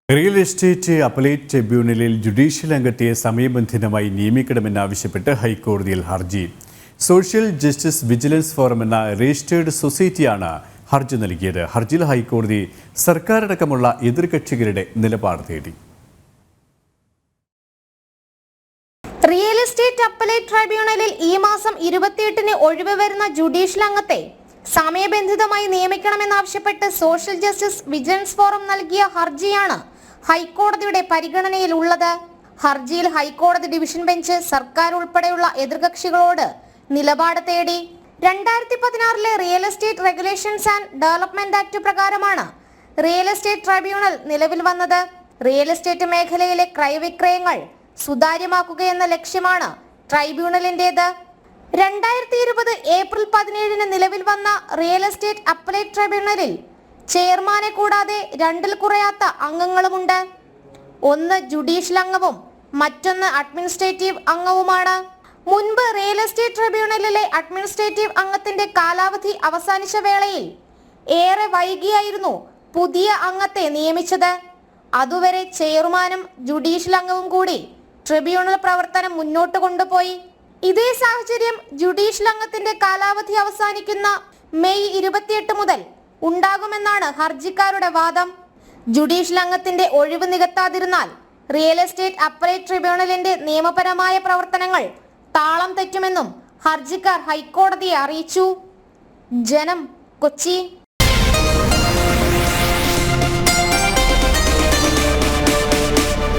Real estate appellate ട്രിബ്യൂണലിൽ judicial അംഗത്തെ സമയബന്ധിതമായി നിയമിക്കണമെന്നാവശ്യപ്പെട്ട് ഹൈക്കോടതിയിൽ ഹർജി. സോഷ്യൽ ജസ്റ്റിസ് വിജിലൻസ് ഫോറം എന്ന രജിസ്റ്റേർഡ് സൊസൈറ്റിയാണ് ഹർജി നൽകിയത്. ഹർജിയിൽ ഹൈക്കോടതി സർക്കാരടക്കമുള്ള എതിർകക്ഷികളുടെ നിലപാട് തേടി. റിയൽ എസ്റ്റേറ്റ് അപ്പലേറ്റ് ട്രൈബ്യൂണലിൽ ഈ മാസം 28-ന് ഒഴിവ് വരുന്ന ജുഡീഷ്യൽ അംഗത്തെ സമയബന്ധിതമായി നിയമിക്കണമെന്നാവശ്യപ്പെട്ട് സോഷ്യൽ ജസ്റ്റിസ് വിജിലൻസ് ഫോറം നൽകിയ ഹർജിയാണ് ഹൈക്കോടതിയുടെ പരിഗണനയിലുള്ളത്. ഹർജിയിൽ ഹൈക്കോടതി ഡിവിഷൻ ബെഞ്ച് സർക്കാർ ഉൾപ്പെടെയുള്ള എതിർകക്ഷികളോട് നിലപാട് തേടി. 2016-ലെ real estate regulations and development act പ്രകാരമാണ് റിയൽ എസ്റ്റേറ്റ് ട്രൈബ്യൂണൽ നിലവിൽ വന്നത്. റിയൽ എസ്റ്റേറ്റ് മേഖലയിലെ ക്രയവിക്രയങ്ങൾ സുതാര്യമാക്കുകയെന്ന ലക്ഷ്യമാണ് ട്രൈബ്യൂണലിന്റേത്. 2020 ഏപ്രിൽ 17-ന് നിലവിൽ വന്ന റിയൽ എസ്റ്റേറ്റ് അപ്പലേറ്റ് ട്രൈബ്യൂണലിൽ ചെയർമാനെ കൂടാതെ 2-ൽ കുറയാത്ത അംഗങ്ങളുമുണ്ട്. ഒന്ന് ജുഡീഷ്യൽ അംഗവും മറ്റൊന്ന് അഡ്മിനിസ്ട്രേറ്റീവ് അംഗവുമാണ്. മുൻപ് റിയൽ എസ്റ്റേറ്റ് ട്രൈബ്യൂണലിലെ അഡ്മിനിസ്ട്രേറ്റീവ് അംഗത്തിന്റെ കാലാവധി അവസാനിച്ച വേളയിൽ ഏറെ വൈകിയായിരുന്നു പുതിയ അംഗത്തെ നിയമിച്ചത്. അതുവരെ ചെയർമാനും ജുഡീഷ്യൽ അംഗവും കൂടി ട്രിബ്യൂണൽ പ്രവർത്തനം മുന്നോട്ട് കൊണ്ടുപോയി. ഇതേ സാഹചര്യം ജുഡീഷ്യൽ അംഗത്തിന്റെ കാലാവധി അവസാനിക്കുന്ന മെയ് 28 മുതൽ ഉണ്ടാകുമെന്നാണ് ഹർജിക്കാരുടെ വാദം. ജുഡീഷ്യൽ അംഗത്തിന്റെ ഒഴിവ് നികത്താതിരുന്നാൽ റിയൽ എസ്റ്റേറ്റ് അപ്പലേറ്റ് ട്രിബ്യൂണലിന്റെ നിയമപരമായ പ്രവർത്തനങ്ങൾ താളം തെറ്റുമെന്നും ഹർജിക്കാർ ഹൈക്കോടതിയെ അറിയിച്ചു. ജനം, കൊച്ചി.